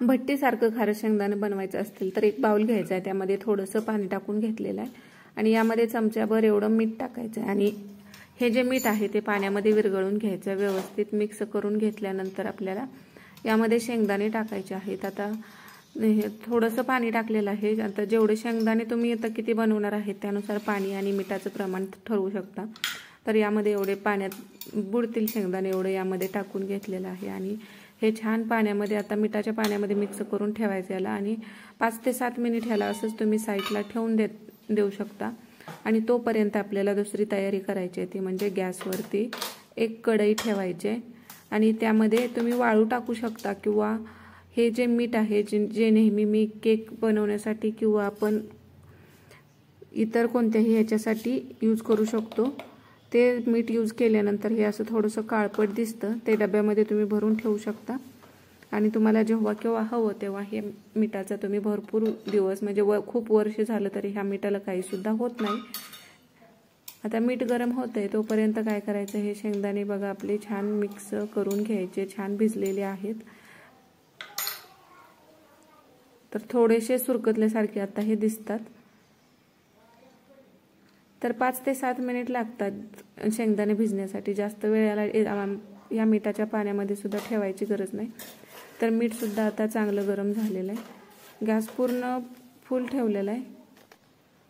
भट्टीसारखं खारं शेंगदाणे बनवायचं असतील तर एक बाउल घ्यायचा आहे, त्यामध्ये थोडंसं पाणी टाकून घेतलेलं आहे आणि यामध्ये चमच्याभर एवढं मीठ टाकायचं आहे आणि हे जे मीठ आहे ते पाण्यामध्ये विरघळून घ्यायचं, व्यवस्थित मिक्स करून घेतल्यानंतर आपल्याला यामध्ये शेंगदाणे टाकायचे आहेत। आता थोडंसं पाणी टाकलेलं आहे, आता जेवढे शेंगदाणे तुम्ही आता किती बनवणार आहेत त्यानुसार पाणी आणि मिठाचं प्रमाण ठरवू शकता। तर यामध्ये एवढे पाण्यात बुडतील शेंगदाणे एवढे यामध्ये टाकून घेतलेलं आहे आणि हे छान पाण्यामध्ये आता मिठाच्या पाण्यामध्ये मिक्स करून ठेवायचं याला आणि 5 ते 7 मिनिट ह्याला असंच तुम्ही साईडला ठेवून देऊ शकता। आणि तोपर्यंत आपल्याला दुसरी तयारी करायची आहे, ती म्हणजे गॅसवरती एक कढई ठेवायची आणि त्यामध्ये तुम्ही वाळू टाकू शकता किंवा हे जे मीठ आहे जे नेहमी मी केक बनवण्यासाठी किंवा आपण इतर कोणत्याही ह्याच्यासाठी यूज करू शकतो ते मीठ यूज केल्यानंतर हे असं थोडंसं काळपट दिसतं, ते डब्यामध्ये तुम्ही भरून ठेवू शकता आणि तुम्हाला जेव्हा केव्हा हवं तेव्हा हे मिठाचा तुम्ही भरपूर दिवस म्हणजे खूप वर्ष झालं तरी ह्या मिठाला काही सुद्धा होत नाही। आता मीठ गरम होतंय तोपर्यंत काय करायचं, हे शेंगदाणे बघा आपले छान मिक्स करून घ्यायचे, छान भिजलेले आहेत। तर थोडेसे सुरकतल्यासारखे आता हे दिसतात। तर 5 ते 7 मिनिट लागतात शेंगदाणे भिजण्यासाठी, जास्त वेळेला या मिठाच्या पाण्यामध्ये सुद्धा ठेवायची गरज नाही। तर मीठ सुद्धा आता चांगलं गरम झालेलं आहे, गॅस पूर्ण फुल ठेवलेला आहे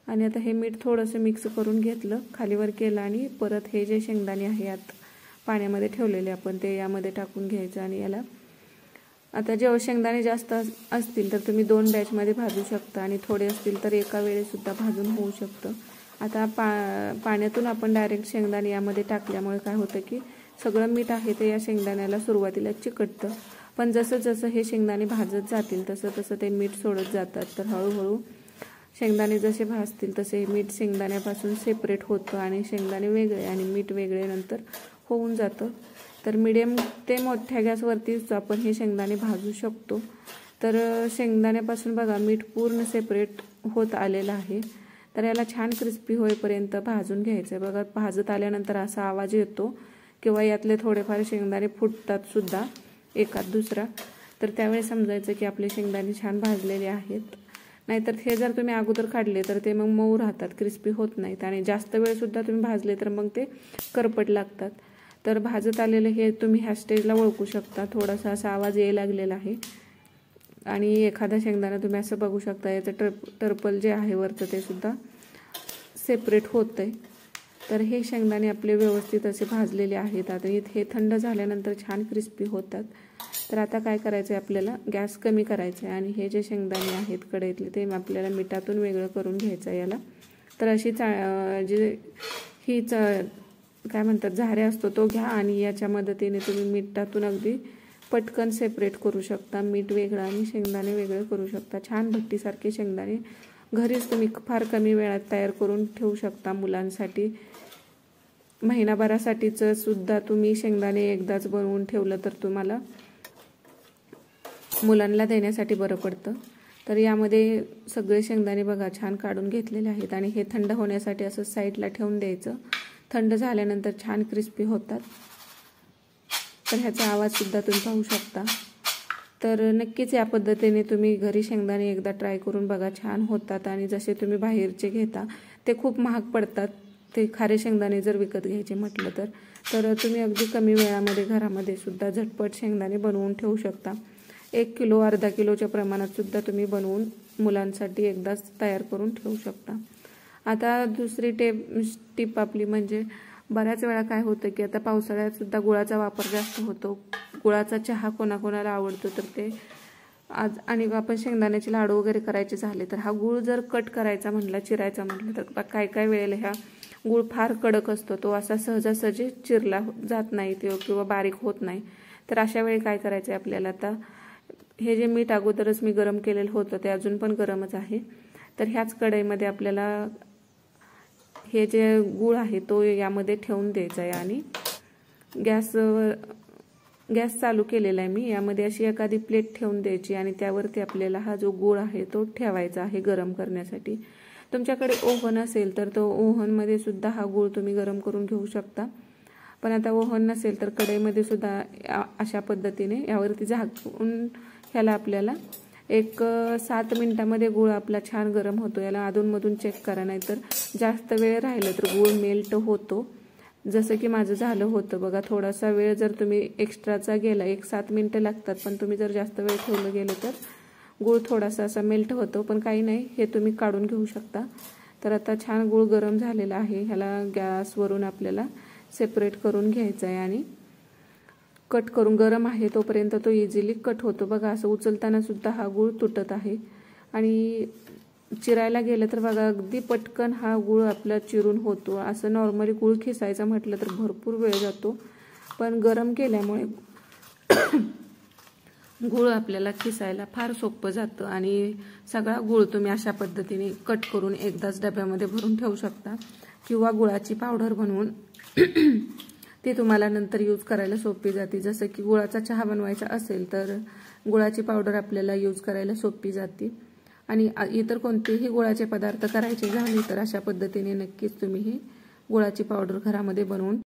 आणि आता हे मीठ थोडंसं मिक्स करून घेतलं, खालीवर केलं आणि परत हे जे शेंगदाणे आहे यात पाण्यामध्ये ठेवलेले आपण ते यामध्ये टाकून घ्यायचं आणि याला आता जेव्हा शेंगदाणे जास्त असतील तर तुम्ही 2 बॅचमध्ये भाजू शकता आणि थोडे असतील तर एका वेळेस सुद्धा भाजून होऊ शकतं। आता पाण्यातून आपण डायरेक्ट शेंगदाणे यामध्ये टाकल्यामुळे काय होतं की सगळं मीठ आहे ते या शेंगदाण्याला सुरुवातीला चिकटतं, पण जसं जसं हे शेंगदाणे भाजत जातील तसं तसं ते मीठ सोडत जातात। तर हळूहळू शेंगदाणे जसे भाजतील तसे मीठ शेंगदाण्यापासून सेपरेट होतं आणि शेंगदाणे वेगळे आणि मीठ वेगळे नंतर होऊन जातं। तर मीडियम ते मोठ्या गॅसवरतीच आपण हे शेंगदाणे भाजू शकतो। तर शेंगदाण्यापासून बघा मीठ पूर्ण सेपरेट होत आलेलं आहे, तर याला छान क्रिस्पी होईपर्यंत भाजून घ्यायचं आहे। बघा भाजत आल्यानंतर असा आवाज येतो किंवा यातले थोडेफार शेंगदाणे फुटतात सुद्धा एकात दुसरा, तर त्यावेळेस समजायचं की आपले शेंगदाणे छान भाजलेले आहेत। नाहीतर हे जर तुम्ही अगोदर काढले तर ते मग मऊ राहतात, क्रिस्पी होत नाहीत आणि जास्त वेळ सुद्धा तुम्ही भाजले तर मग ते करपट लागतात। तर भाजत आलेले हे तुम्ही ह्या स्टेजला ओळखू शकता, थोडासा असा आवाज यायला लागलेला आहे आणि एखादा शेंगदाणा तुम्ही असं बघू शकता याचं टर्पल जे आहे वरचं ते सुद्धा सेपरेट होतंय। तर हे शेंगदाणे आपले व्यवस्थित असे भाजलेले आहेत। आता हे थंड झाल्यानंतर छान क्रिस्पी होतात। तर आता काय करायचं आहे, आपल्याला गॅस कमी करायचा आहे आणि हे जे शेंगदाणे आहेत कढईतले ते आपल्याला मिठातून वेगळं करून घ्यायचं आहे याला। तर अशी काय म्हणतात झाऱ्या असतो तो घ्या आणि याच्या मदतीने तुम्ही मिठातून अगदी पटकन सेपरेट करू शकता, मीठ वेगळं आणि शेंगदाणे वेगळं करू शकता। छान भट्टीसारखे शेंगदाणे घरीच तुम्ही फार कमी वेळात तयार करून ठेवू शकता। मुलांसाठी महिनाभरासाठीचं सुद्धा तुम्ही शेंगदाणे एकदाच बनवून ठेवलं तर तुम्हाला मुलांना देण्यासाठी बरं पडतं। तर यामध्ये सगळे शेंगदाणे बघा छान काढून घेतलेले आहेत आणि हे थंड होण्यासाठी असं साईडला ठेवून द्यायचं, थंड झाल्यानंतर छान क्रिस्पी होतात। तर ह्याचा आवाज सुद्धा तुम्ही पाहू शकता। तर नक्कीच या पद्धतीने तुम्ही घरी शेंगदाणे एकदा ट्राय करून बघा, छान होतात आणि जसे तुम्ही बाहेरचे घेता ते खूप महाग पडतात, ते खारे शेंगदाणे जर विकत घ्यायचे म्हटलं तर तुम्ही अगदी कमी वेळामध्ये घरामध्ये सुद्धा झटपट शेंगदाणे बनवून ठेवू शकता। 1 किलो अर्धा किलोच्या प्रमाणात सुद्धा तुम्ही बनवून मुलांसाठी एकदाच तयार करून ठेवू शकता। आता दुसरी टिप आपली म्हणजे बऱ्याच वेळा काय होतं की आता पावसाळ्यात सुद्धा गुळाचा वापर जास्त होतो, गुळाचा चहा कोणाकोणाला आवडतो तर ते आज आणि आपण शेंगदाण्याचे लाडू वगैरे करायचे झाले तर हा गुळ जर कट करायचा म्हटलं, चिरायचा म्हटलं तर काय काय वेळेला ह्या गुळ फार कडक असतो, तो असा सहजासहजी चिरला जात नाही किंवा बारीक होत नाही। तर अशा वेळी काय करायचं आहे आपल्याला, आता हे जे मीठ अगोदरच मी गरम केलेलं होतं ते अजून पण गरमच आहे, तर ह्याच कढईमध्ये आपल्याला हे जे गुळ आहे तो यामध्ये ठेवून द्यायचा आहे आणि गॅस चालू केलेला आहे मी, यामध्ये अशी एखादी प्लेट ठेवून द्यायची आणि त्यावरती आपल्याला हा जो गुळ आहे तो ठेवायचा आहे गरम करण्यासाठी। तुमच्याकडे ओव्हन असेल तर तो ओव्हनमध्ये सुद्धा हा गुळ तुम्ही गरम करून घेऊ शकता, पण आता ओव्हन नसेल तर कढईमध्ये सुद्धा अशा पद्धतीने यावरती झाकून ह्याला आपल्याला एक 7 मिनिटामध्ये गूळ आपला छान गरम होतो। याला अधूनमधून चेक करा, नाहीतर जास्त वेळ राहिलं तर गूळ मेल्ट होतो, जसं की माझं झालं होतं बघा। थोडासा वेळ जर तुम्ही एक्स्ट्राचा गेला, 1-7 मिनिटं लागतात, पण तुम्ही जर जास्त वेळ ठेवलं गेलं तर गूळ थोडासा असा मेल्ट होतो, पण काही नाही, हे तुम्ही काढून घेऊ शकता। तर आता छान गूळ गरम झालेला आहे, ह्याला गॅसवरून आपल्याला सेपरेट करून घ्यायचा आहे आणि कट करून, गरम आहे तोपर्यंत तो इझिली कट होतो बघा। असं उचलताना सुद्धा हा गूळ तुटत आहे आणि चिरायला गेलं तर बघा अगदी पटकन हा गूळ आपला चिरून होतो। असं नॉर्मली गूळ खिसायचं म्हटलं तर भरपूर वेळ जातो, पण गरम केल्यामुळे गूळ आपल्याला खिसायला फार सोपं जातं आणि सगळा गूळ तुम्ही अशा पद्धतीने कट करून एकदाच डब्यामध्ये भरून ठेवू शकता, किंवा गुळाची पावडर बनवून ती तुम्हाला नंतर यूज करायला सोपी जाते। जसं की गुळाचा चहा बनवायचा असेल तर गुळाची पावडर आपल्याला यूज करायला सोपी जाते, आणि इतर कोणतेही गुळाचे पदार्थ करायचे झाले तर अशा पद्धतीने नक्कीच तुम्ही ही गुळाची पावडर घरामध्ये बनवून